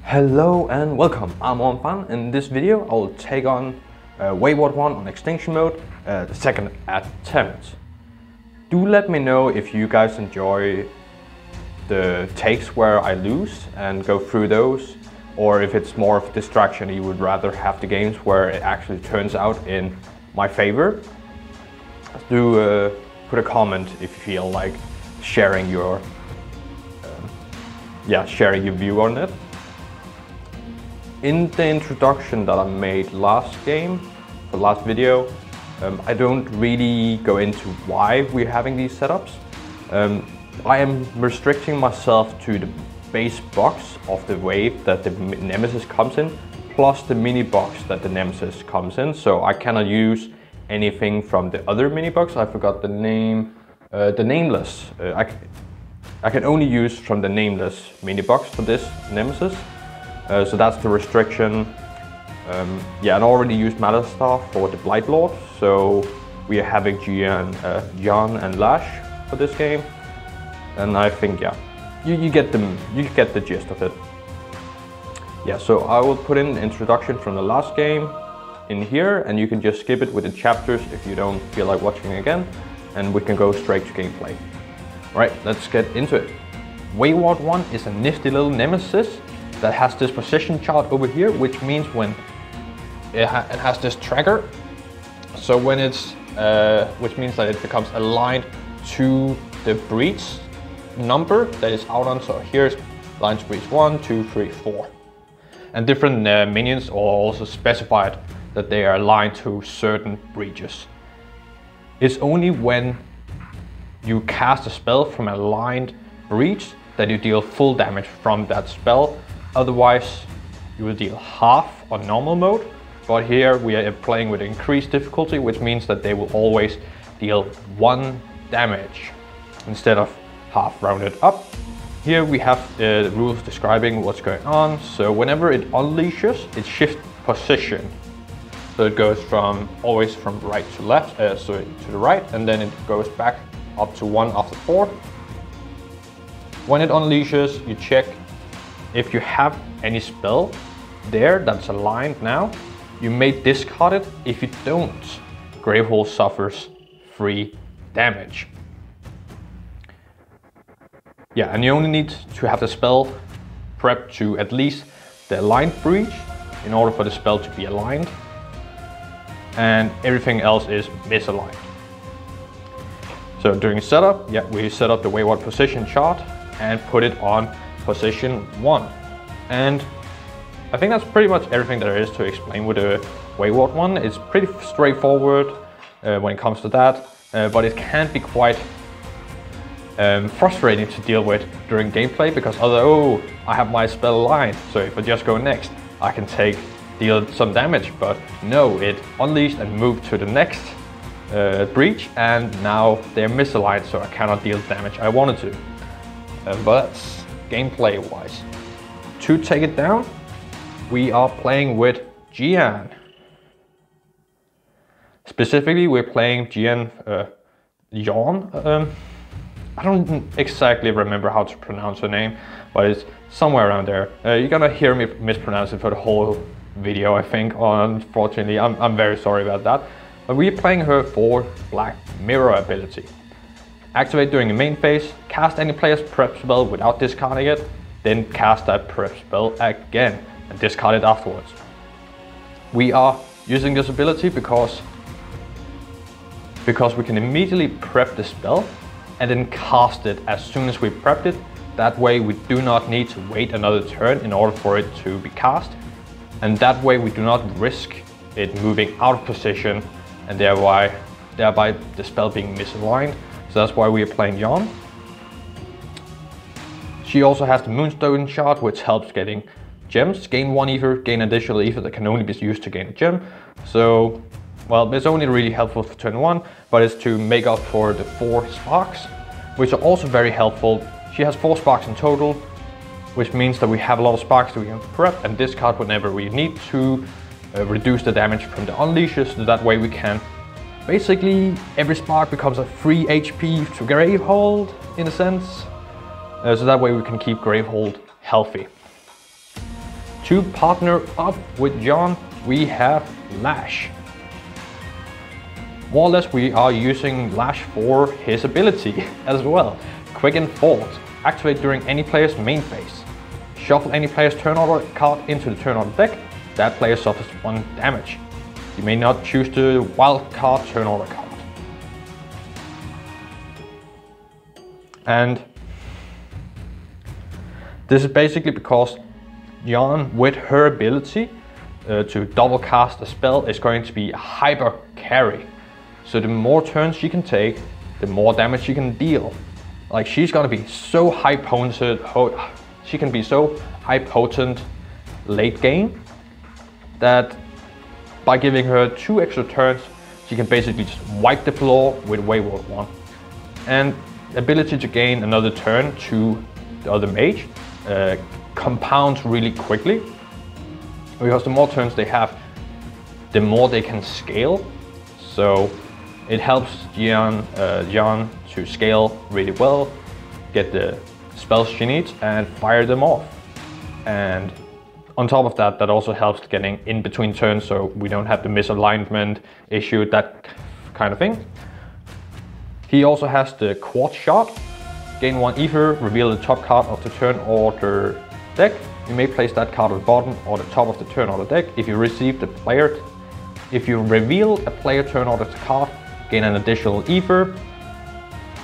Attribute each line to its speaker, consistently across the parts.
Speaker 1: Hello and welcome, I'm Fun. In this video I will take on Wayward One on Extinction mode, the second attempt. Do let me know if you guys enjoy the takes where I lose and go through those, or if it's more of a distraction, you would rather have the games where it actually turns out in my favor. Do put a comment if you feel like sharing your view on it. In the introduction that I made last game, the last video, I don't really go into why we're having these setups. I am restricting myself to the base box of the wave that the Nemesis comes in, plus the mini box that the Nemesis comes in, so I cannot use anything from the other mini box. I forgot the name, the Nameless. I can only use from the Nameless mini box for this Nemesis. So that's the restriction. And I already used Matter Star for the Blight Lord, so we are having Jian and Lash for this game. And I think, you get the gist of it. Yeah, so I will put in the introduction from the last game in here, and you can just skip it with the chapters if you don't feel like watching again, and we can go straight to gameplay. Alright, let's get into it. Wayward One is a nifty little Nemesis that has this position chart over here, which means when it has this tracker. So when it's, which means that it becomes aligned to the breach number that is out on. So here's line to breach 1, 2, 3, 4. And different minions are also specified that they are aligned to certain breaches. It's only when you cast a spell from a aligned breach that you deal full damage from that spell. Otherwise, you will deal half on normal mode, but here we are playing with increased difficulty, which means that they will always deal 1 damage instead of half rounded up. Here we have the rules describing what's going on. So whenever it unleashes, it shifts position. So it goes always from right to left, to the right, and then it goes back up to 1 after 4. When it unleashes, you check if you have any spell there that's aligned now. You may discard it. If you don't, Gravehold suffers 3 damage. Yeah, and you only need to have the spell prepped to at least the aligned breach in order for the spell to be aligned, and everything else is misaligned. So during setup, we set up the Wayward position chart and put it on position 1. And I think that's pretty much everything there is to explain with the Wayward One. It's pretty straightforward when it comes to that, but it can be quite frustrating to deal with during gameplay, because although I have my spell aligned, so if I just go next, I can deal some damage, but no, it unleashed and moved to the next breach, and now they're misaligned, so I cannot deal damage I wanted to. But that's gameplay wise. To take it down, we are playing with Jian. Specifically, we're playing Jian, I don't exactly remember how to pronounce her name, but it's somewhere around there. You're gonna hear me mispronounce it for the whole video, I think. Unfortunately, I'm very sorry about that. But we're playing her for Black Mirror ability. Activate during the main phase, cast any player's prep spell without discarding it, then cast that prep spell again and discard it afterwards. We are using this ability because we can immediately prep the spell and then cast it as soon as we prepped it. That way we do not need to wait another turn in order for it to be cast. And that way we do not risk it moving out of position and thereby the spell being misaligned. So that's why we are playing Jian. She also has the Moonstone shard, which helps getting gems. Gain 1 ether, gain additional ether that can only be used to gain a gem. So, well, it's only really helpful for turn 1, but it's to make up for the 4 sparks, which are also very helpful. She has 4 sparks in total, which means that we have a lot of sparks that we can prep and discard whenever we need to reduce the damage from the unleashes. So that way we can basically, every spark becomes a free HP to Gravehold in a sense. So that way we can keep Gravehold healthy. To partner up with Jian, we have Lash. More or less we are using Lash for his ability as well. Quicken Fault. Activate during any player's main phase. Shuffle any player's turn order card into the turn order deck. That player suffers 1 damage. You may not choose the wild card turn order card. And this is basically because Jian, with her ability to double cast a spell, is going to be a hyper carry. So the more turns she can take, the more damage she can deal. Like, she's gonna be so high potent, she can be so high potent late game that by giving her 2 extra turns, she can basically just wipe the floor with Wayward One. And ability to gain another turn to the other mage compounds really quickly, because the more turns they have, the more they can scale. So it helps Jian to scale really well, get the spells she needs and fire them off. And on top of that, that also helps getting in between turns, so we don't have the misalignment issue, that kind of thing. He also has the Quartz Shot. Gain 1 ether, reveal the top card of the turn order deck. You may place that card at the bottom or the top of the turn order deck. If you reveal a player turn order card, gain an additional ether.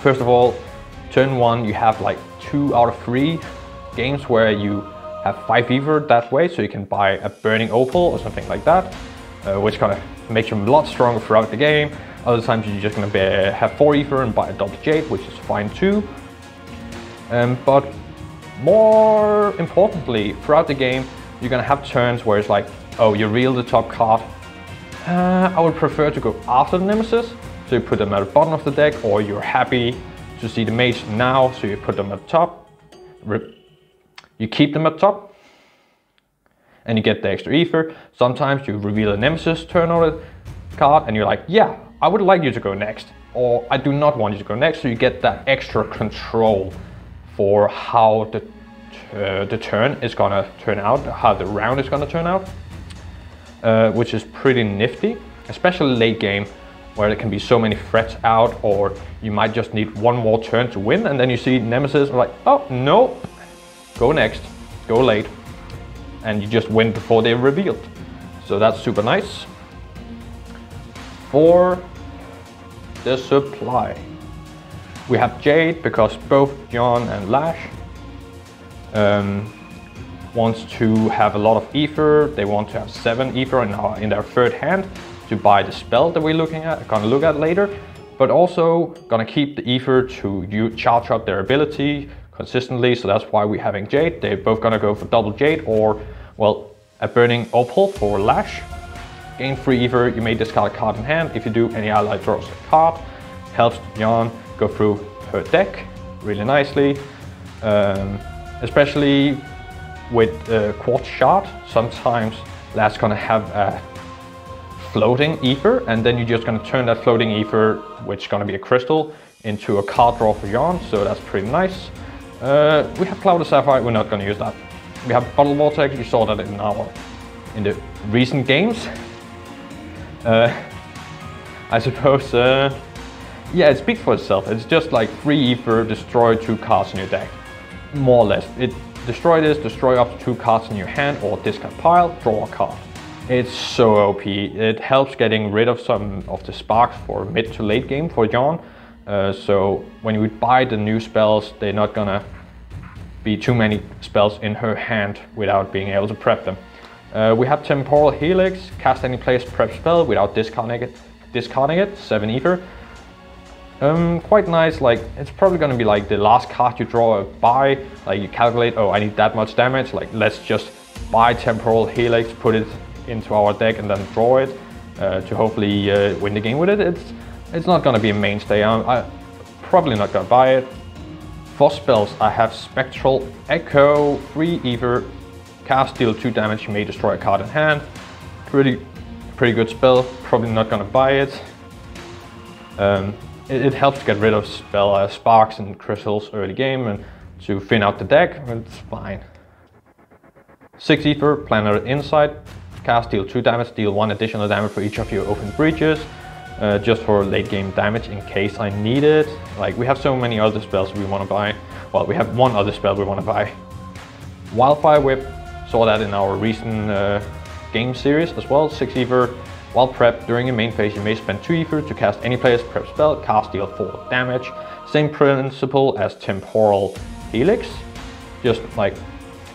Speaker 1: First of all, turn 1 you have like 2 out of 3 games where you have 5 ether that way, so you can buy a burning opal or something like that, which kind of makes you a lot stronger throughout the game. Other times you're just going to have 4 ether and buy a double jade, which is fine too. But more importantly, throughout the game, you're going to have turns where it's like, oh, you reveal the top card. I would prefer to go after the Nemesis, so you put them at the bottom of the deck, or you're happy to see the mage now, so you put them at the top. You keep them at top, and you get the extra ether. Sometimes you reveal a Nemesis turn order card, and you're like, yeah, I would like you to go next, or I do not want you to go next, so you get that extra control for how the turn is gonna turn out, how the round is gonna turn out, which is pretty nifty, especially late game, where there can be so many threats out, or you might just need 1 more turn to win, and then you see Nemesis like, oh no, go next, go late, and you just win before they're revealed. So that's super nice. For the supply, we have Jade, because both Jian and Lash wants to have a lot of ether. They want to have 7 ether in their third hand to buy the spell that we're gonna look at later, but also gonna keep the ether to charge up their ability consistently. So that's why we're having Jade. They're both gonna go for double Jade, or well, a burning opal for Lash. Gain 3 ether, you may discard a card in hand. If you do, any ally draws a card. Helps Jian go through her deck really nicely, especially with Quartz Shard. Sometimes that's gonna have a floating ether, and then you're just gonna turn that floating ether, which is gonna be a crystal, into a card draw for Jian, so that's pretty nice. We have Clouded Sapphire, we're not gonna use that. We have Bottle Vortex, you saw that in the recent games. I suppose, yeah, it speaks for itself. It's just like 3 ether, destroy 2 cards in your deck. More or less. Destroy this, destroy up to 2 cards in your hand, or discard pile, draw a card. It's so OP. It helps getting rid of some of the sparks for mid to late game for Jian. So when you buy the new spells, they're not gonna be too many spells in her hand without being able to prep them. We have Temporal Helix, cast any player's prep spell without discarding it, 7 ether. Quite nice. Like, it's probably gonna be like the last card you draw a buy, like you calculate, oh, I need that much damage, like let's just buy Temporal Helix, put it into our deck and then draw it to hopefully win the game with it. It's not gonna be a mainstay. I'm probably not gonna buy it. For spells, I have Spectral Echo, 3 ether, cast, deal 2 damage, you may destroy a card in hand. Pretty good spell, probably not gonna buy it. It helps get rid of spell sparks and crystals early game and to thin out the deck, it's fine. 6 ether, Planet Insight, cast, deal 2 damage, deal 1 additional damage for each of your open breaches, just for late game damage in case I need it. Like, we have so many other spells we want to buy. Well, we have one other spell we want to buy. Wildfire Whip, saw that in our recent game series as well. 6 ether. While prep, during your main phase, you may spend 2 ether to cast any player's prep spell, cast, deal 4 damage. Same principle as Temporal Helix. Just like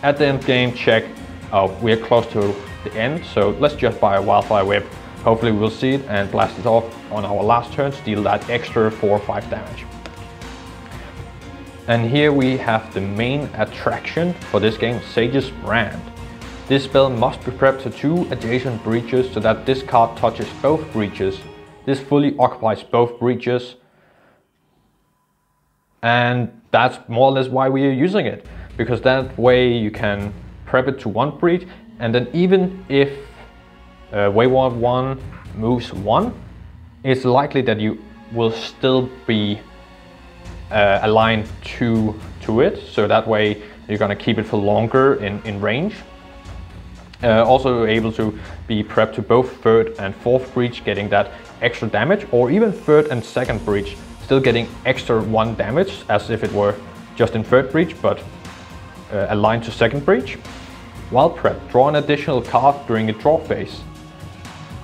Speaker 1: at the end game, check, oh, we're close to the end, so let's just buy a Wildfire Whip. Hopefully we'll see it and blast it off on our last turn to deal that extra 4 or 5 damage. And here we have the main attraction for this game, Sage's Brand. This spell must be prepped to 2 adjacent breaches so that this card touches both breaches. This fully occupies both breaches. And that's more or less why we are using it. Because that way you can prep it to 1 breach, and then even if Wayward One moves 1, it's likely that you will still be aligned to it. So that way you're gonna keep it for longer in range. Also able to be prepped to both 3rd and 4th breach, getting that extra damage, or even 3rd and 2nd breach, still getting extra 1 damage as if it were just in 3rd breach, but aligned to 2nd breach. While prepped, draw an additional card during the draw phase.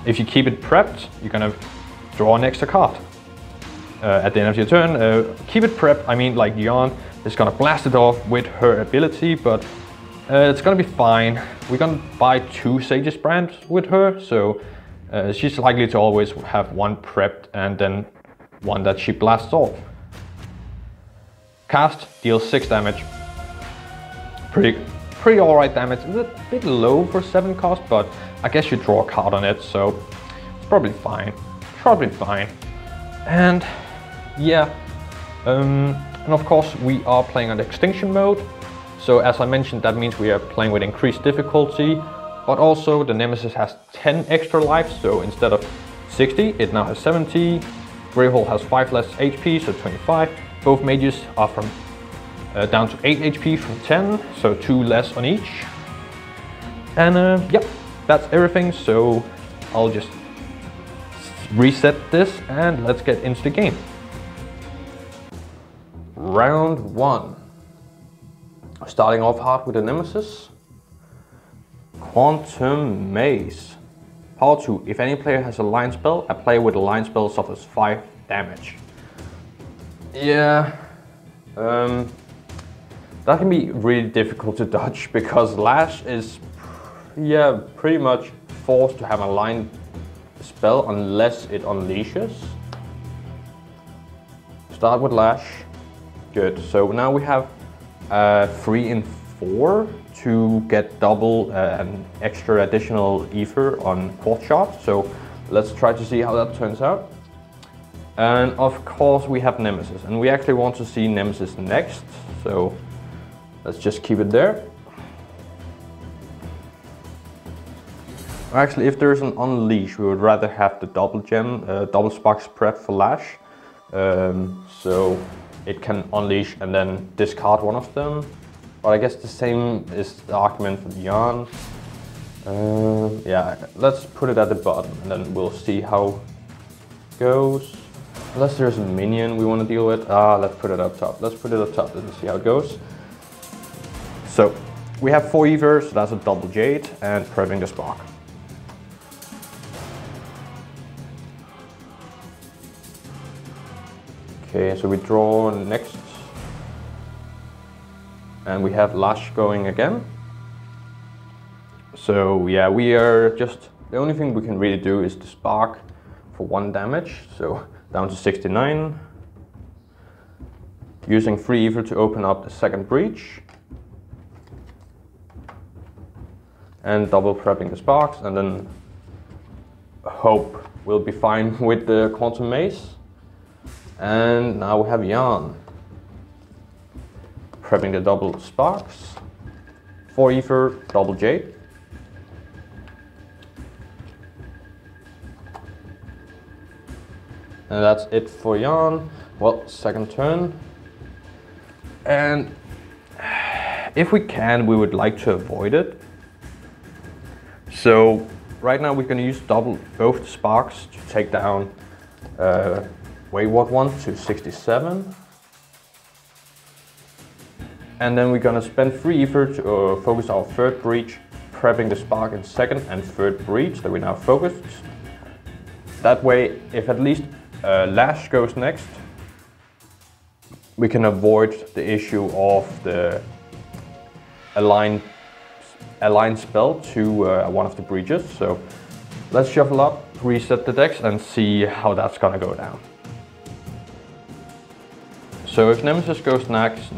Speaker 1: If you keep it prepped, you're gonna draw an extra card at the end of your turn. Keep it prepped, I mean, like Jian is gonna blast it off with her ability, but it's gonna be fine. We're gonna buy 2 Sage's Brand with her, so she's likely to always have 1 prepped and then 1 that she blasts off. Cast, deals 6 damage. Pretty alright damage. It's a bit low for 7 cost, but I guess you draw a card on it, so it's probably fine. Probably fine. And yeah, and of course we are playing on Extinction mode. So as I mentioned, that means we are playing with increased difficulty, but also the Nemesis has 10 extra lives, so instead of 60, it now has 70. Greyhole has 5 less HP, so 25. Both mages are from down to 8 HP from 10, so 2 less on each. And yep, that's everything, so I'll just reset this and let's get into the game. Round 1. Starting off hard with the Nemesis. Quantum Maze. Power 2. If any player has a line spell, a player with a line spell suffers 5 damage. Yeah, that can be really difficult to dodge because Lash is, yeah, pretty much forced to have a line spell unless it unleashes. Start with Lash. Good. So now we have 3 and 4 to get double an extra additional ether on Quartz Shard. So let's try to see how that turns out. And of course we have Nemesis, and we actually want to see Nemesis next. So let's just keep it there. Actually, if there's an unleash, we would rather have the double gem, double sparks prep for Lash. So it can unleash and then discard one of them. But I guess the same is the argument for Jian. Yeah, let's put it at the bottom and then we'll see how it goes. Unless there's a minion we want to deal with. Let's put it up top. Let's put it up top and see how it goes. So we have 4 ether, so that's a double jade and prepping the spark. Okay, so we draw next. And we have Lash going again. So yeah, we are just, the only thing we can really do is the spark for 1 damage. So down to 69. Using 3 ether to open up the 2nd breach. And double prepping the sparks, and then hope we'll be fine with the Quantum Maze. And now we have Jian. Prepping the double sparks. 4 ether, double jade. And that's it for Jian. Well, 2nd turn. And if we can, we would like to avoid it. so right now we're going to use both the sparks to take down Wayward One to 67. And then we're going to spend 3 ether to focus our third breach, prepping the spark in second and third breach that we now focused. That way, if at least Lash goes next, we can avoid the issue of the align spell to one of the breaches. So let's shuffle up, reset the decks and see how that's gonna go down. So if Nemesis goes next,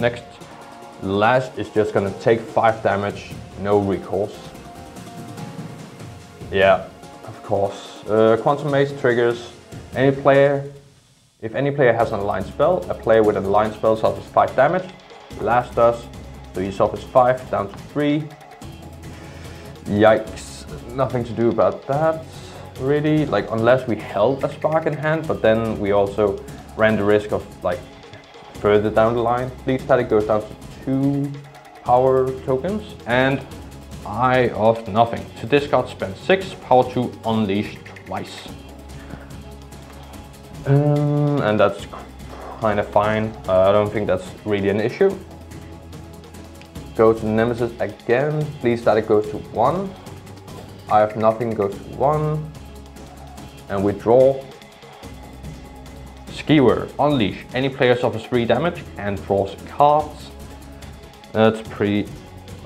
Speaker 1: Lash is just gonna take 5 damage, no recourse. Yeah, of course. Quantum Maze triggers if any player has an aligned spell, a player with an aligned spell suffers 5 damage. Lash does, so he suffers 5 down to 3. Yikes, nothing to do about that, really. Like, unless we held a spark in hand, but then we also ran the risk of, like, further down the line. Bleed Static goes down to 2 power tokens, and Eye of Nothing. To discard, spend 6 power to unleash twice. And that's kind of fine. I don't think that's really an issue. Go to Nemesis again. Bleed Static goes to 1. Eye of Nothing goes to 1. And we draw. Skewer. Unleash. Any player suffers 3 damage and draws cards. That's pretty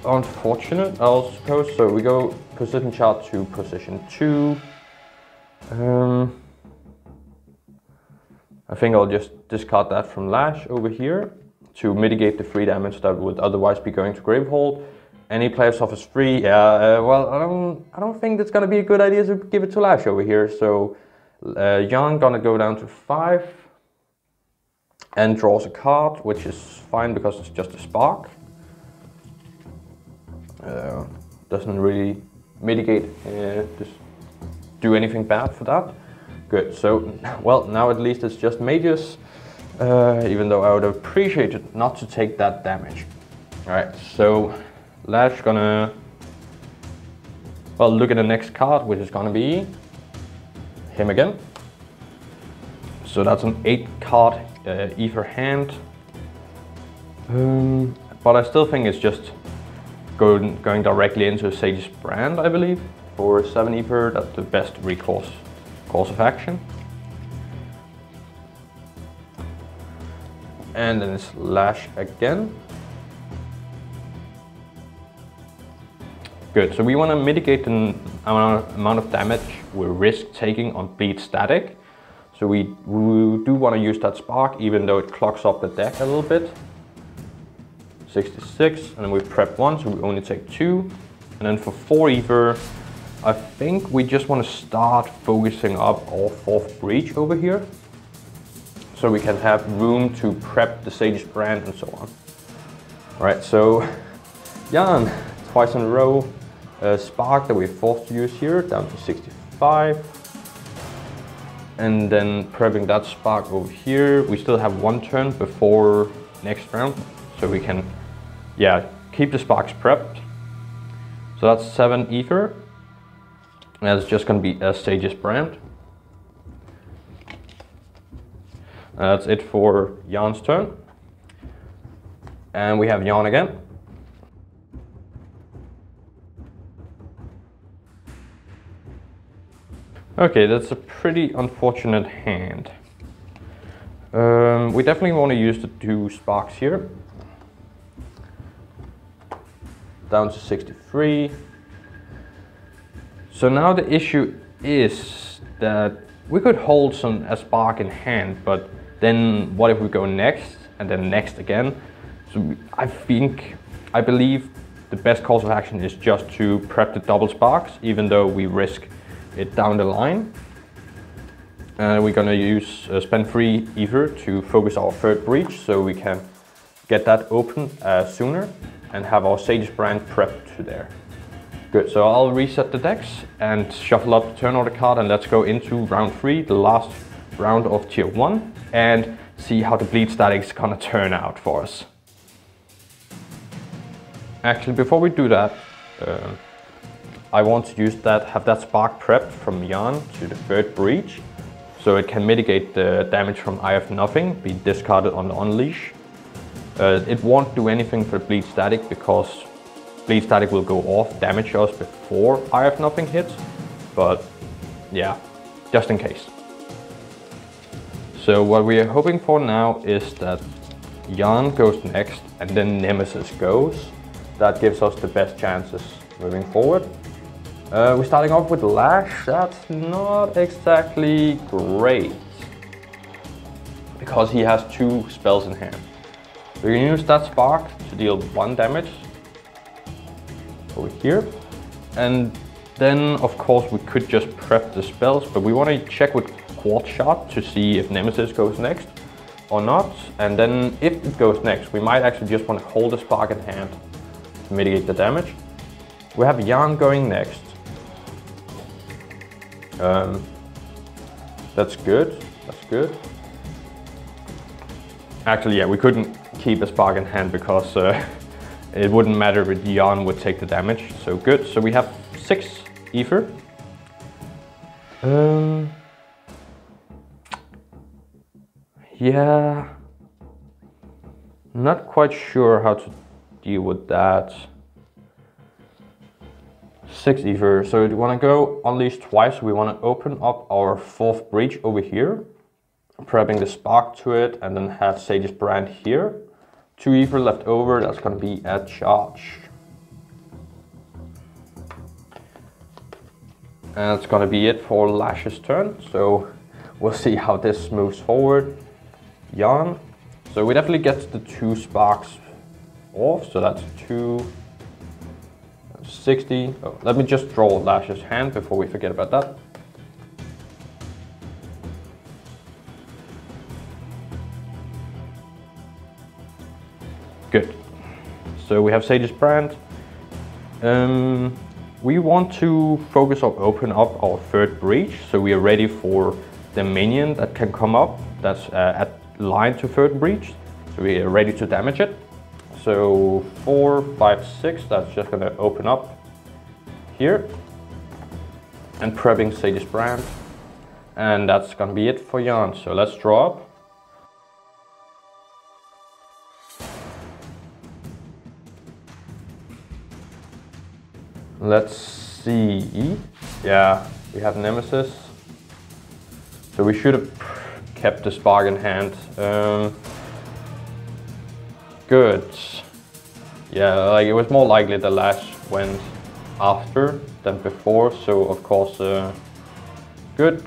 Speaker 1: unfortunate, I suppose. So we go position chart to position 2. I think I'll just discard that from Lash over here to mitigate the 3 damage that would otherwise be going to Gravehold. Any player suffers 3. Yeah, well, I don't think that's gonna be a good idea to give it to Lash over here. So Jian gonna go down to 5 and draws a card, which is fine because it's just a spark. Doesn't really mitigate, just do anything bad for that. Good, so, well, now at least it's just mages, even though I would have appreciated not to take that damage. Alright, so Lash gonna, well, look at the next card, which is gonna be him again. So that's an 8 card ether hand. But I still think it's just going directly into a Sage's Brand, I believe. For 7 ether, that's the best course of action. And then it's Lash again. Good, so we want to mitigate the amount of damage we risk taking on Bleed Static. So we do want to use that spark, even though it clogs up the deck a little bit. 66, and then we prep 1, so we only take 2. And then for 4 ether, I think we just want to start focusing up our 4th breach over here, so we can have room to prep the Sage's Brand and so on. Alright, so Jian, twice in a row, spark that we're forced to use here, down to 65. And then prepping that spark over here. We still have 1 turn before next round, so we can, yeah, keep the sparks prepped. So that's 7 ether. And it's just going to be a Sage's Brand. That's it for Jian's turn. And we have Jian again. Okay, that's a pretty unfortunate hand. We definitely want to use the 2 sparks here. Down to 63. So now the issue is that we could hold a spark in hand, but then what if we go next and then next again? So I believe the best course of action is just to prep the double sparks, even though we risk it down the line. We're gonna use spend 3 ether to focus our 3rd breach, so we can get that open sooner and have our Sage's Brand prepped to there. Good, so I'll reset the decks and shuffle up the turn order card, and let's go into round 3, the last round of tier 1, and see how the Bleed Static is gonna turn out for us. Actually, before we do that, I want to have that spark prepped from Jian to the third breach, so it can mitigate the damage from Eye of Nothing, be discarded on the Unleash. It won't do anything for Bleed Static because Bleed Static will go off, damage us before Eye of Nothing hits, but yeah, just in case. So what we are hoping for now is that Jian goes next and then Nemesis goes. That gives us the best chances moving forward. We're starting off with Lash. That's not exactly great because he has 2 spells in hand. We can use that spark to deal 1 damage over here, and then of course we could just prep the spells, but we want to check with Quartz Shot to see if Nemesis goes next or not, and then if it goes next we might actually just want to hold the spark in hand to mitigate the damage. We have Jian going next. That's good, that's good. Actually, yeah, we couldn't keep a spark in hand because it wouldn't matter if Jian would take the damage, so good. So we have 6 ether. Yeah, not quite sure how to deal with that. 6 ether, so we want to go Unleash twice. We want to open up our 4th breach over here, prepping the spark to it, and then have Sage's Brand here. 2 ether left over, that's going to be a charge. And that's going to be it for Lash's turn, so we'll see how this moves forward. Jian. So we definitely get the 2 sparks off, so that's 260. Oh, let me just draw Lash's hand before we forget about that. Good. So we have Sage's Brand. We want to focus on open up our 3rd breach, so we are ready for the minion that can come up. That's at line to 3rd breach, so we are ready to damage it. So 4, 5, 6. That's just going to open up here and prepping Sage's Brand, and that's going to be it for Jian. So let's draw up. Let's see. Yeah, we have Nemesis. So we should have kept the spark in hand. Good. Yeah, like it was more likely the Lash went after than before. So of course, good.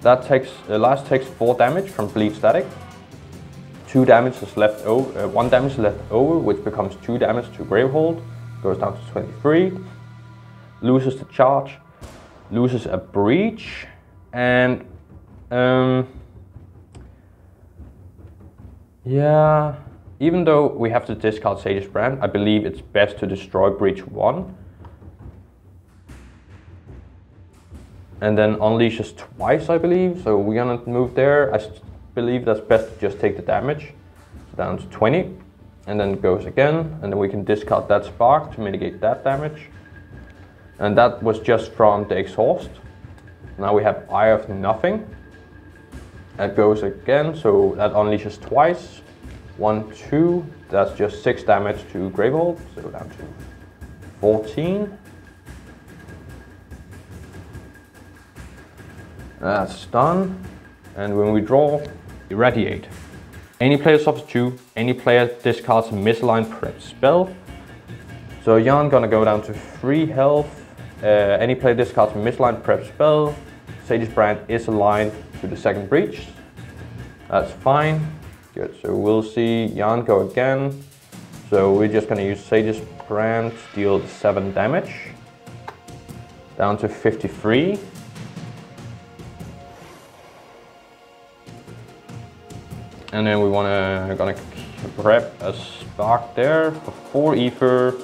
Speaker 1: That takes Lash takes 4 damage from Bleed Static. 2 damage is left over. 1 damage is left over, which becomes 2 damage to Gravehold. Goes down to 23, loses the charge, loses a breach, and yeah, even though we have to discard Sage's Brand, I believe it's best to destroy breach 1. And then unleashes twice, I believe, so we're gonna move there. I believe that's best to just take the damage, down to 20. And then goes again, and then we can discard that spark to mitigate that damage. And that was just from the exhaust. Now we have Eye of Nothing. That goes again, so that unleashes twice. 1, 2, that's just 6 damage to Gravehold, so down to 14. That's done. And when we draw, Irradiate. Any player suffers 2, any player discards a misaligned prep spell. So Jian gonna go down to 3 health. Any player discards a misaligned prep spell. Sage's Brand is aligned to the 2nd breach. That's fine. Good, so we'll see Jian go again. So we're just gonna use Sage's Brand to deal 7 damage. Down to 53. And then we gonna prep a spark there for 4 ether.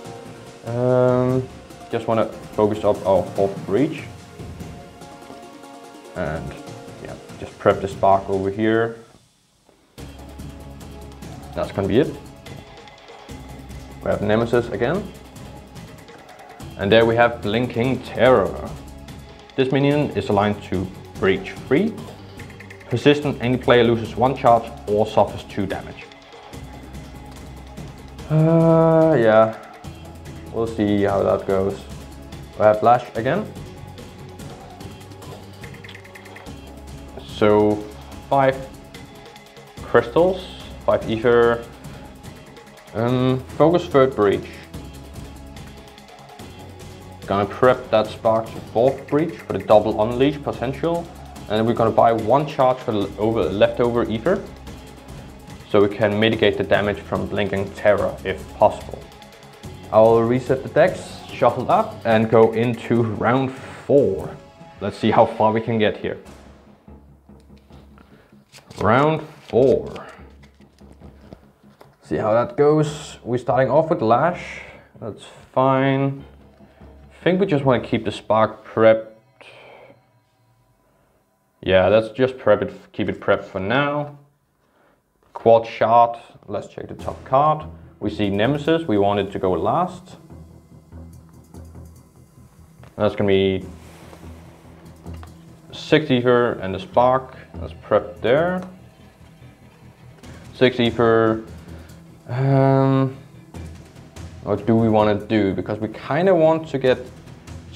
Speaker 1: Just wanna focus up our 4th breach. And yeah, just prep the spark over here. That's gonna be it. We have Nemesis again. And there we have Blinking Terror. This minion is aligned to Breach 3. Persistent, any player loses 1 charge or suffers 2 damage. Yeah, we'll see how that goes. We have Lash again. So 5 crystals, 5 ether. Focus third breach. Gonna prep that spark to 4th breach for the double unleash potential. And then we're gonna buy 1 charge for the leftover ether, so we can mitigate the damage from Blinking Terror if possible. I'll reset the decks, shuffle up, and go into round 4. Let's see how far we can get here. Round 4. See how that goes. We're starting off with Lash. That's fine. I think we just want to keep the spark prepped. Yeah, let's just prep it, keep it prepped for now. Quad shot, let's check the top card. We see Nemesis, we want it to go last. That's gonna be 6 ether and the spark, let's prep there. 6 ether. What do we want to do? Because we kind of want to get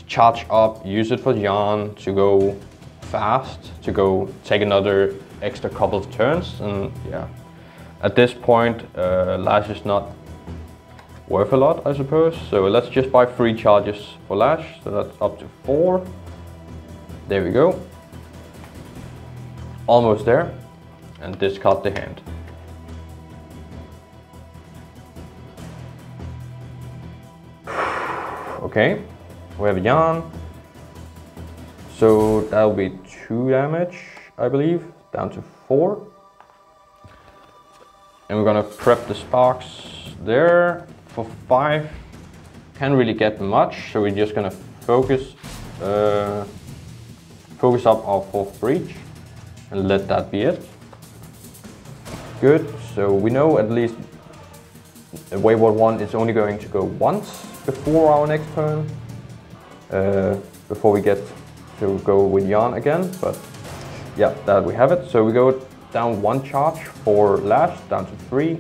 Speaker 1: charge up, use it for Jian to go fast, to go take another extra couple of turns, and yeah. At this point, Lash is not worth a lot, I suppose. So let's just buy 3 charges for Lash, so that's up to 4. There we go. Almost there, and discard the hand. Okay, we have Jian. So that'll be 2 damage, I believe, down to 4. And we're gonna prep the sparks there for 5. Can't really get much, so we're just gonna focus up our 4th breach and let that be it. Good, so we know at least Wayward One is only going to go once before our next turn, before we get to go with Jian again, but yeah, that we have it. So we go down 1 charge for Lash, down to 3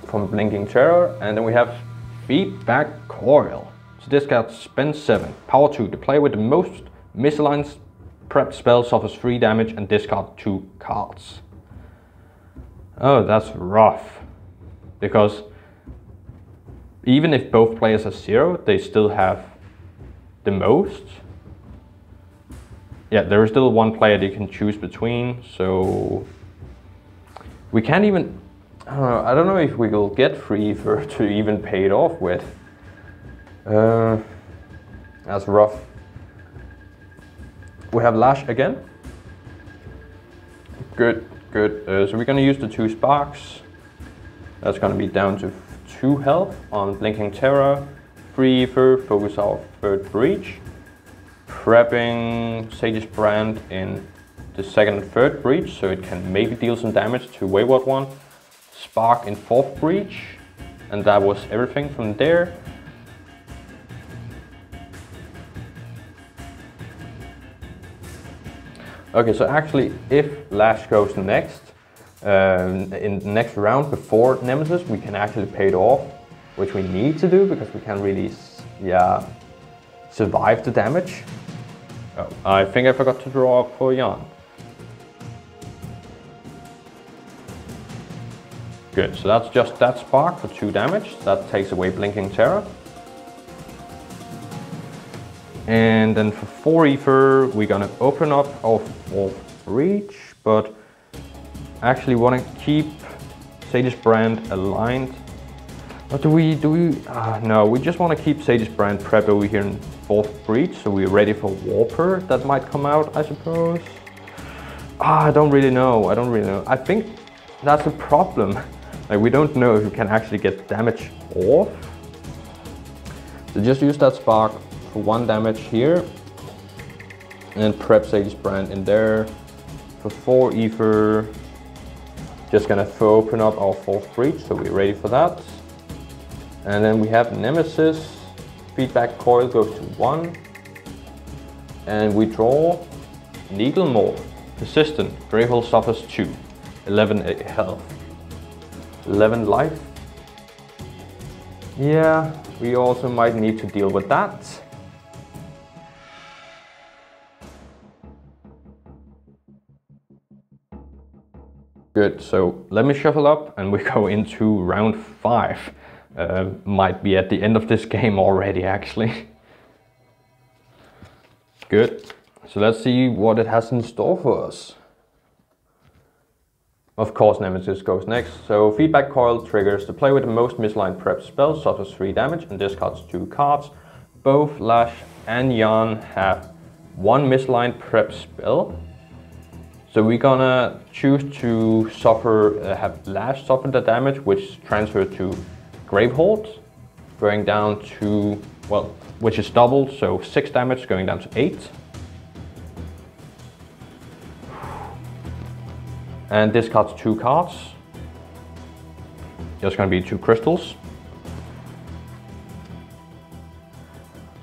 Speaker 1: from Blinking Terror, and then we have Feedback Coil. So this got spend 7, power 2. The player with the most misaligned prepped spell suffers 3 damage and discard 2 cards. Oh, that's rough, because even if both players are 0, they still have the most. Yeah, there is still 1 player they can choose between, so we can't even, I don't know if we will get 3 for to even pay it off with. That's rough. We have Lash again. Good, good. So we're gonna use the 2 sparks. That's gonna be down to 2 health on Blinking Terror. 3 ether, focus our 3rd breach. Prepping Sage's Brand in the 2nd and 3rd breach, so it can maybe deal some damage to Wayward One. Spark in 4th breach, and that was everything from there. Okay, so actually if Lash goes next, in the next round before Nemesis, we can actually pay it off, which we need to do because we can't really, yeah, survive the damage. Oh, I think I forgot to draw for Jian. Good, so that's just that spark for 2 damage. That takes away Blinking Terror. And then for 4 ether, we're gonna open up our 4th breach, but actually want to keep Sage's Brand aligned. Or do we, no, we just want to keep Sage's Brand prep over here in 4th breach, so we're ready for Warper that might come out, I suppose. I don't really know, I think that's a problem. Like, we don't know if we can actually get damage off. So just use that spark for 1 damage here, and prep Sage's Brand in there. For 4 ether, just gonna open up our 4th breach, so we're ready for that. And then we have Nemesis. Feedback coil goes to 1. And we draw Needlemore. Persistent. Gravehold suffers 2. 11 health. 11 life. Yeah, we also might need to deal with that. Good, so let me shuffle up and we go into round 5. Might be at the end of this game already, actually. Good, so let's see what it has in store for us. Of course, Nemesis goes next. So feedback coil triggers the player with the most misaligned prep spells, suffers 3 damage and discards 2 cards. Both Lash and Jian have 1 misaligned prep spell. So we're gonna choose to have Lash suffer the damage, which transfers to Gravehold, going down to, well, which is doubled, so 6 damage going down to 8. And discards 2 cards. Just gonna be 2 crystals.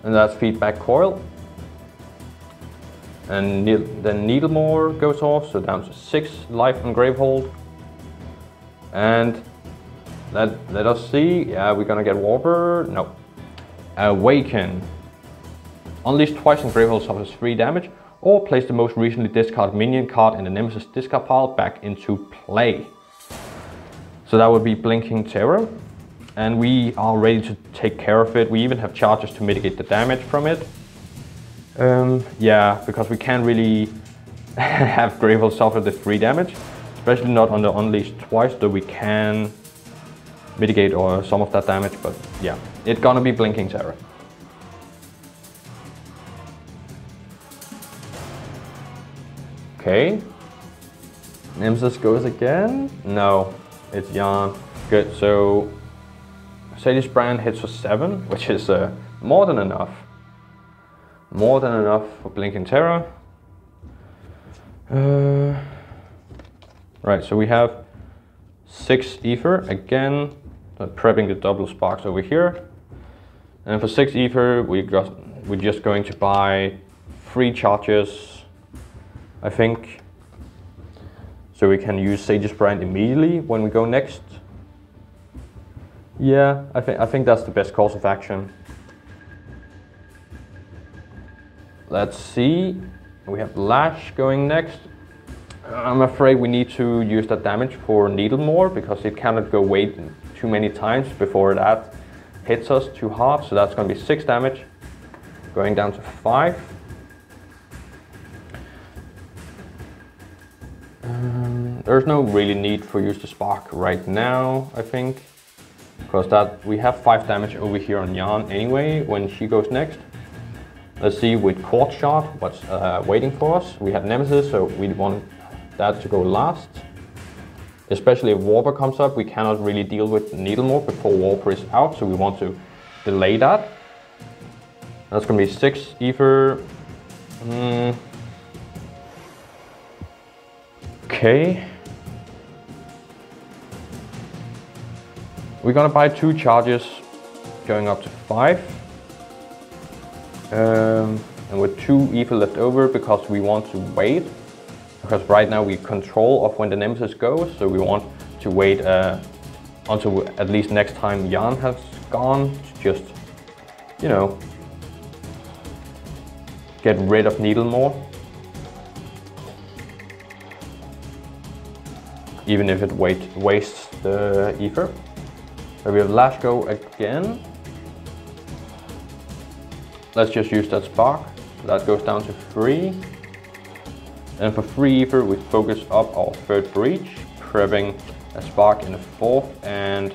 Speaker 1: And that's feedback coil. And then Needlemore goes off, so down to 6 life on Gravehold. And let us see, yeah, we're gonna get Warper, no. Awaken. Unleash twice on Gravehold suffers 3 damage, or place the most recently discarded minion card in the Nemesis discard pile back into play. So that would be Blinking Terror. And we are ready to take care of it. We even have charges to mitigate the damage from it. Yeah, because we can't really have Gravehold suffer the 3 damage, especially not on the Unleash twice, though we can mitigate or some of that damage, but yeah, it's gonna be Blinking Terror. Okay, Nemesis goes again. No, it's Jian. Good, so Sadie's Brand hits for 7, which is more than enough. More than enough for Blinking Terror. Right, so we have 6 Ether, again, prepping the double sparks over here. And for 6 Ether, we're just going to buy 3 charges, I think. So we can use Sage's Brand immediately when we go next. Yeah, I think that's the best course of action. Let's see, we have Lash going next. I'm afraid we need to use that damage for Needlemore because it cannot go way too many times before that hits us too hard. So that's going to be 6 damage, going down to 5. There's no really need for use the spark right now, I think, because we have 5 damage over here on Jian anyway when she goes next. Let's see with Quartz Shard what's waiting for us. We have Nemesis, so we want that to go last. Especially if Warper comes up, we cannot really deal with Needlemore before Warper is out, so we want to delay that. That's gonna be 6 Ether. Okay. We're gonna buy 2 charges, going up to 5. And with 2 Ether left over because we want to wait. Because right now we control of when the Nemesis goes, so we want to wait until at least next time Jian has gone to just, you know, get rid of Needlemore. Even if it wastes the Ether. So we have Lash go again. Let's just use that spark. That goes down to 3. And for 3 Ether, we focus up our 3rd breach, prepping a spark in the 4th and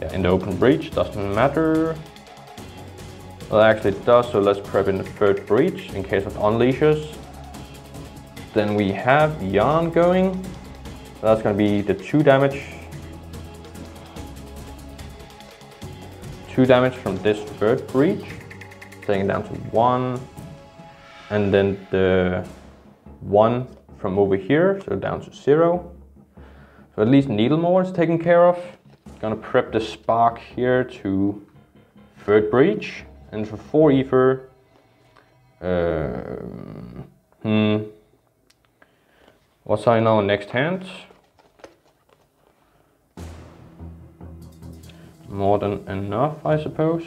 Speaker 1: yeah, in the open breach, doesn't matter. Well, actually it does, so let's prep in the 3rd breach in case of unleashes. Then we have Jian going. That's going to be the 2 damage. 2 damage from this 3rd breach. Taking it down to 1, and then the 1 from over here, so down to 0. So at least Needlemore is taken care of. Gonna prep the spark here to third breach, and for 4 ether. What's in our next hand? More than enough, I suppose.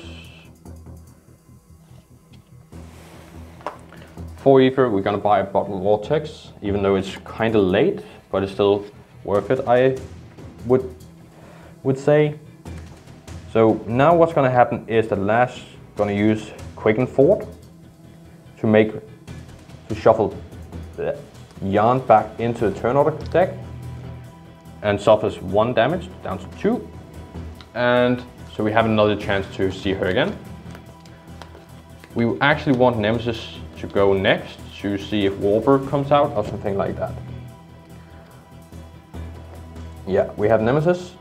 Speaker 1: 4 ether, we're gonna buy a bottle vortex, even though it's kind of late, but it's still worth it, I would say. So now what's gonna happen is that Lash gonna use Quicken Thought to shuffle the Jian back into the turn order deck and suffers 1 damage down to 2. And so we have another chance to see her again. We actually want Nemesis to go next to see if Wayward comes out or something like that. Yeah, we have Nemesis.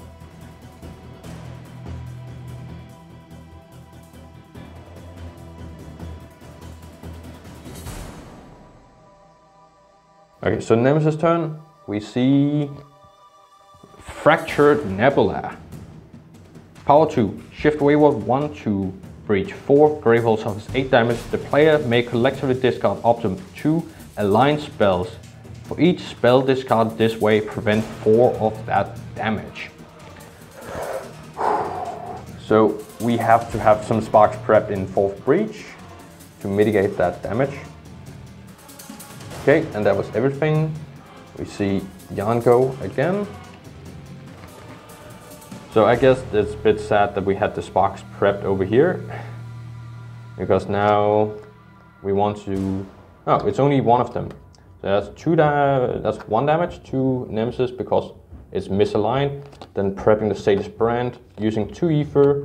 Speaker 1: Okay, so Nemesis turn, we see Fractured Nebula. Power 2, shift Wayward One to breach 4, Gravehold suffers 8 damage. The player may collectively discard up to 2 aligned spells. For each spell discarded this way, prevent 4 of that damage. So we have to have some sparks prepped in 4th breach to mitigate that damage. Okay, and that was everything. We see Jian go again. So I guess it's a bit sad that we had the sparks prepped over here, because now we want to, oh, it's only one of them. So that's 1 damage to Nemesis because it's misaligned. Then prepping the Sadist Brand, using 2 ether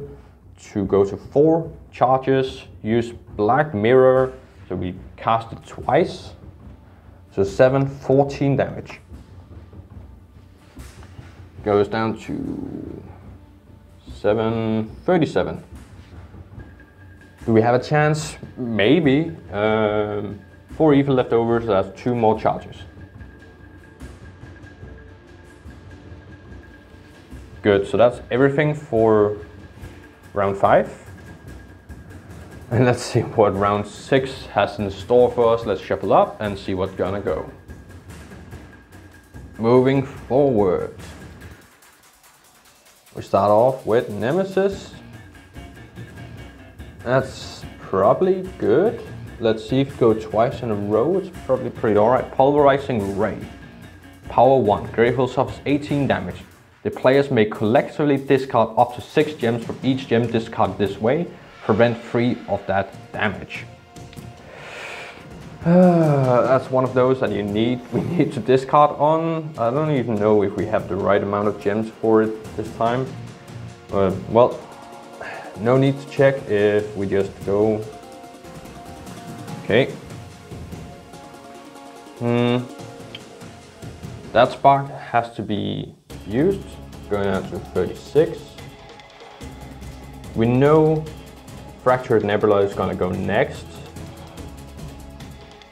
Speaker 1: to go to 4 charges, use Black Mirror, so we cast it twice. So 7, 14 damage. Goes down to 7, 37. Do we have a chance? Maybe. 4 ether left over, so that's 2 more charges. Good, so that's everything for round 5. And let's see what round 6 has in store for us. Let's shuffle up and see what's gonna go. Moving forward. We start off with Nemesis. That's probably good. Let's see if we go twice in a row. It's probably pretty alright. Pulverizing Ray. Power 1. Gravehold suffers 18 damage. The players may collectively discard up to 6 gems from each gem discarded this way. Prevent 3 of that damage. That's one of those that we need to discard on. I don't even know if we have the right amount of gems for it this time. Well, no need to check if we just go. Okay. That spark has to be used. Going out to 36. We know Fractured Nebula is gonna go next.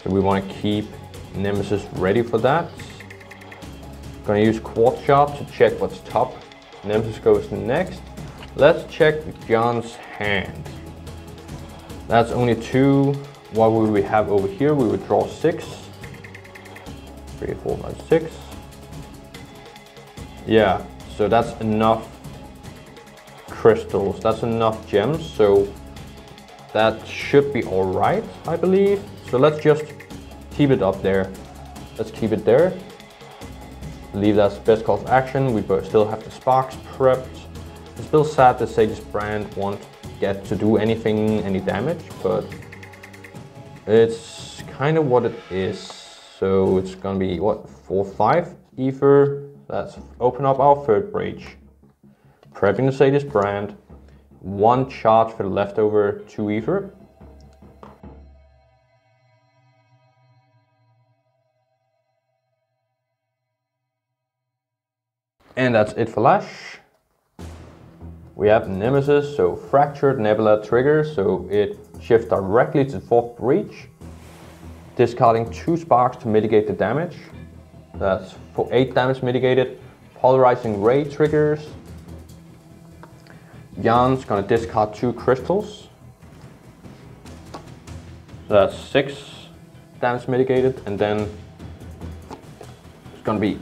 Speaker 1: So we want to keep Nemesis ready for that. Gonna use Quartz Shard to check what's top. Nemesis goes next. Let's check Jian's hand. That's only 2. What would we have over here? We would draw 6. 3, 4, 5, 6. Yeah, so that's enough crystals. That's enough gems. So that should be alright, I believe. So let's just keep it up there. Let's keep it there. Leave that as best course of action. We still have the sparks prepped. It's still sad that Sadist Brand won't get to do any damage, but it's kind of what it is. So it's gonna be what, 4, 5 ether. Let's open up our 3rd breach. Prepping the Sadist Brand. 1 charge for the leftover 2 ether. And that's it for Lash. We have Nemesis, so Fractured Nebula triggers, so it shifts directly to 4th breach, discarding 2 sparks to mitigate the damage. That's for 8 damage mitigated. Polarizing Ray triggers. Jian's gonna discard 2 crystals. So that's 6 damage mitigated, and then it's gonna be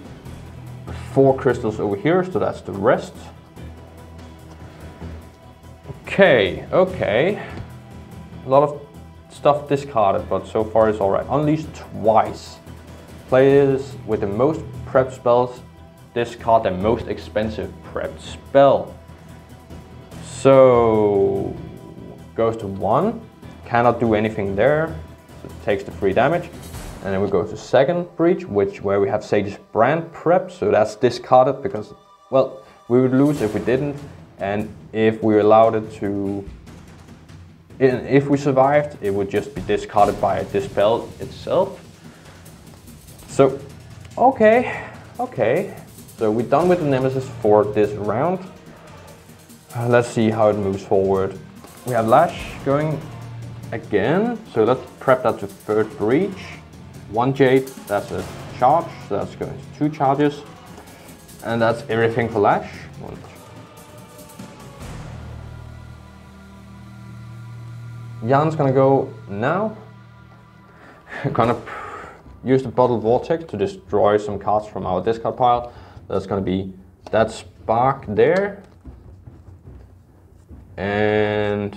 Speaker 1: 4 crystals over here, so that's the rest. Okay. A lot of stuff discarded, but so far it's alright. Unleash twice. Players with the most prepped spells discard the most expensive prepped spell. So goes to 1, cannot do anything there, so it takes the 3 damage. And then we go to second breach, where we have Sage's Brand prep, so that's discarded because, well, we would lose if we didn't, and if we allowed it to, if we survived, it would just be discarded by the spell itself. So, okay. So we're done with the Nemesis for this round. Let's see how it moves forward. We have Lash going again, so let's prep that to third breach. 1 Jade, that's a charge, so that's going to 2 charges. And that's everything for Lash. Jian's gonna go now. Gonna use the Bottled Vortex to destroy some cards from our discard pile. That's gonna be that Spark there. And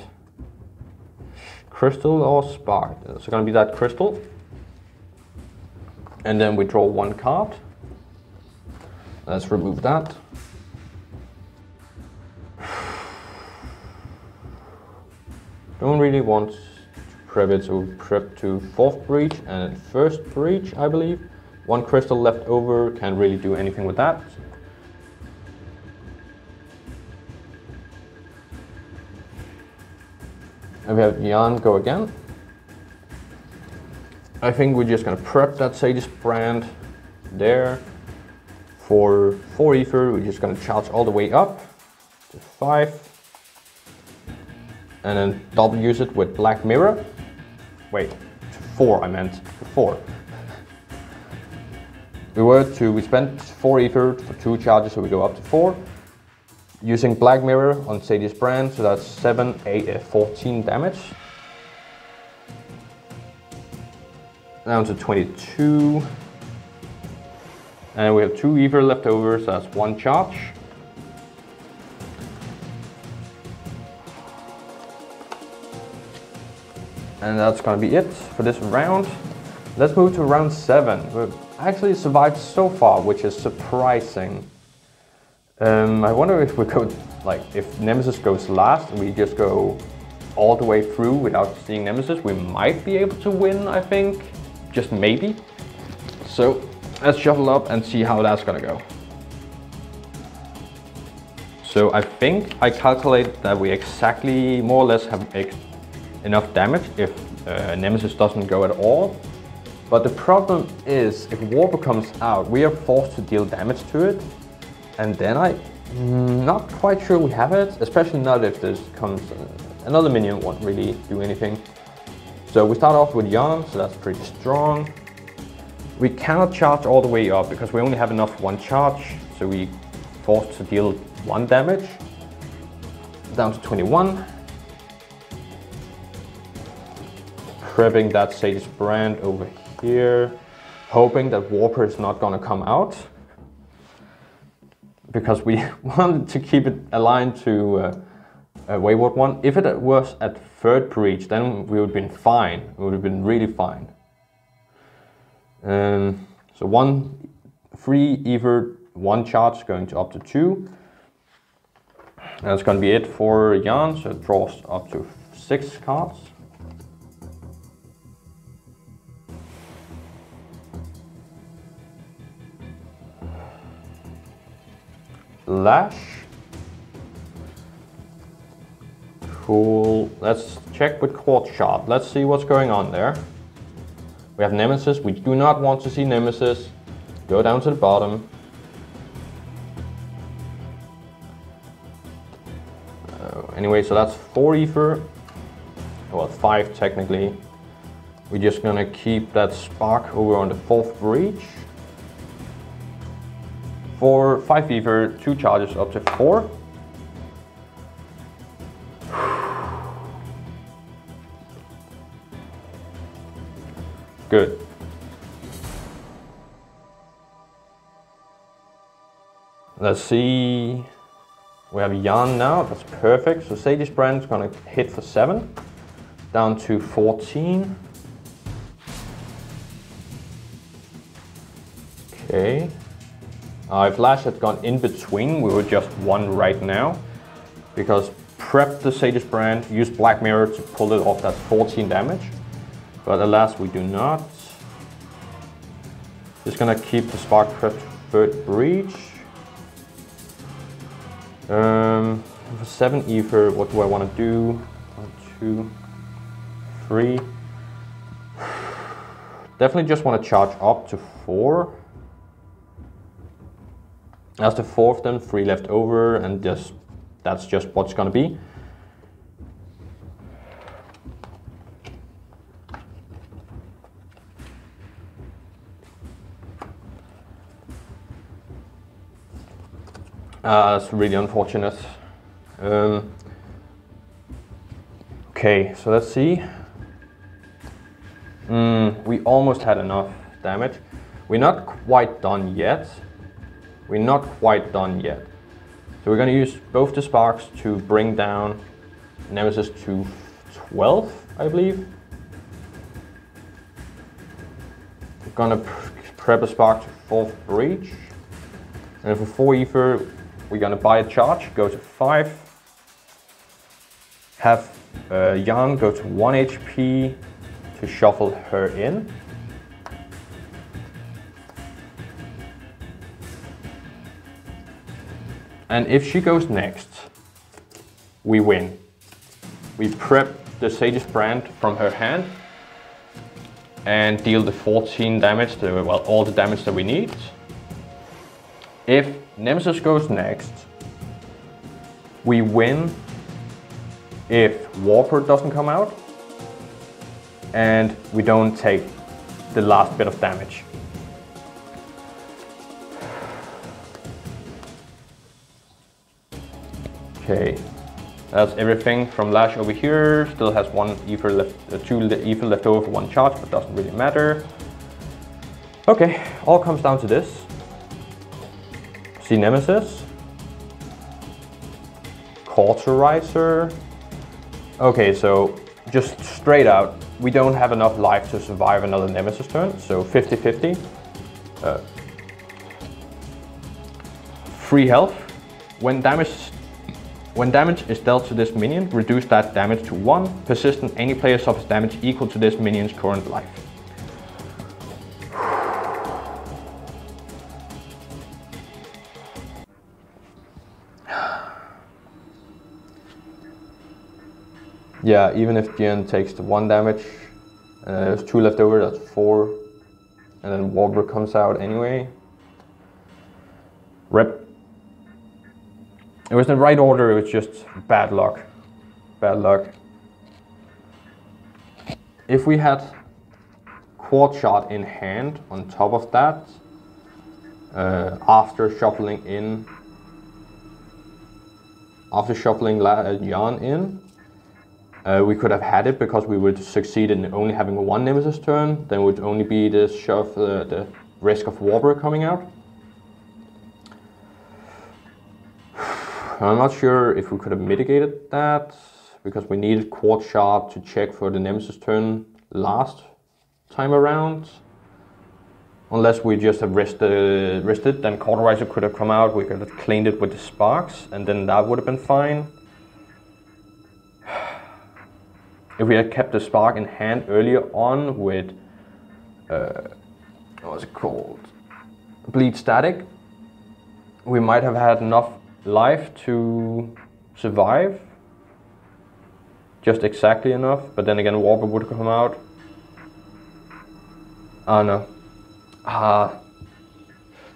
Speaker 1: Crystal or Spark. It's gonna be that Crystal. And then we draw 1 card. Let's remove that. Don't really want to prep it, so prep to 4th breach and 1st breach, I believe. 1 crystal left over, can't really do anything with that. And we have Jian go again. I think we're just gonna prep that Sage's Brand there. For 4 ether, we're just gonna charge all the way up to 5. And then double use it with Black Mirror. Wait, to 4 I meant, to 4. We spent 4 ether for 2 charges, so we go up to 4. Using Black Mirror on Sage's Brand, so that's 7, 8, 14 damage. Down to 22. And we have 2 ether left over, so that's 1 charge. And that's gonna be it for this round. Let's move to round 7. We've actually survived so far, which is surprising. I wonder if we go, if Nemesis goes last and we just go all the way through without seeing Nemesis, we might be able to win, I think. Just maybe. So let's shuffle up and see how that's gonna go. So I think I calculated that we exactly more or less have enough damage if Nemesis doesn't go at all. But the problem is, if Warper comes out, we are forced to deal damage to it. And then I'm not quite sure we have it, especially not if there comes another minion won't really do anything. So we start off with Jian, so that's pretty strong. We cannot charge all the way up because we only have enough 1 charge, so we forced to deal 1 damage. Down to 21. Prepping that Sage's Brand over here, hoping that Warper is not gonna come out, because we wanted to keep it aligned to Wayward One. If it was at 3rd breach, then we would have been fine. We would have been really fine. So 3 ether, 1 charge going to up to 2. That's gonna be it for Jian, so it draws up to 6 cards. Lash. Cool. Let's check with Quartz Shard. Let's see what's going on there. We have Nemesis. We do not want to see Nemesis. Go down to the bottom. Anyway, so that's 4 ether. Well, 5 technically. We're just gonna keep that Spark over on the 4th breach. For 5 ether, 2 charges up to 4. good. Let's see. We have Jian now, that's perfect. So Sage's Brand is gonna hit for 7, down to 14. Okay. If Lash had gone in between, we would just 1 right now. Because prep the Sage's Brand, use Black Mirror to pull it off that 14 damage. But alas, we do not. Just gonna keep the Spark prep to 3rd Breach. For 7 ether, what do I want to do? 1, 2, 3. Definitely just want to charge up to 4. That's the 4th then, 3 left over, and that's just what's gonna be. That's really unfortunate. Okay, so let's see. We almost had enough damage. We're not quite done yet. So we're gonna use both the sparks to bring down Nemesis to 12, I believe. We're gonna prep a spark to 4th Breach. And for 4 ether, we're gonna buy a charge, go to 5. Have Jian go to 1 HP to shuffle her in. And if she goes next, we win. We prep the Sage's Brand from her hand and deal the 14 damage, well, all the damage that we need. If Nemesis goes next, we win if Warper doesn't come out and we don't take the last bit of damage. Okay, that's everything from Lash over here. Still has 1 ether left, 2 ether left over for 1 charge, but doesn't really matter. Okay, all comes down to this. See Nemesis, Cauterizer. Okay, so just straight out, we don't have enough life to survive another Nemesis turn, so 50-50. Free health. When damage is dealt to this minion, reduce that damage to 1. Persistent, any player suffers damage equal to this minion's current life. Yeah, even if Jian takes the 1 damage, there's 2 left over, that's 4. And then Warper comes out anyway. Rip. It was the right order, it was just bad luck. Bad luck. If we had Quad Shot in hand on top of that, after shuffling Jian in, we could have had it because we would succeed in only having 1 Nemesis turn, then would only be the risk of Warper coming out. I'm not sure if we could have mitigated that, because we needed Quad Shot to check for the Nemesis turn last time around. Unless we just have risked it, then Cauterizer could have come out, we could have cleaned it with the sparks, and then that would have been fine. If we had kept the spark in hand earlier on with, what was it called? Bleed Static, we might have had enough life to survive. Just exactly enough, but then again Warper would come out. Oh no.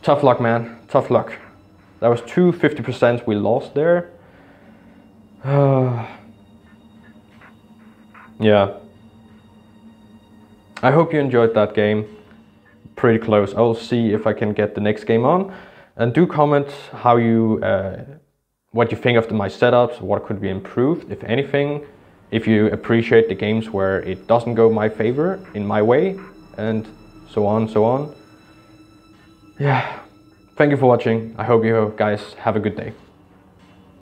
Speaker 1: Tough luck, man, tough luck. That was 2 50% we lost there. Yeah. I hope you enjoyed that game. Pretty close. I'll see if I can get the next game on. And do comment how you, what you think of my setups, what could be improved, if anything. If you appreciate the games where it doesn't go my favor, in my way, and so on, so on. Yeah, thank you for watching. I hope you guys have a good day.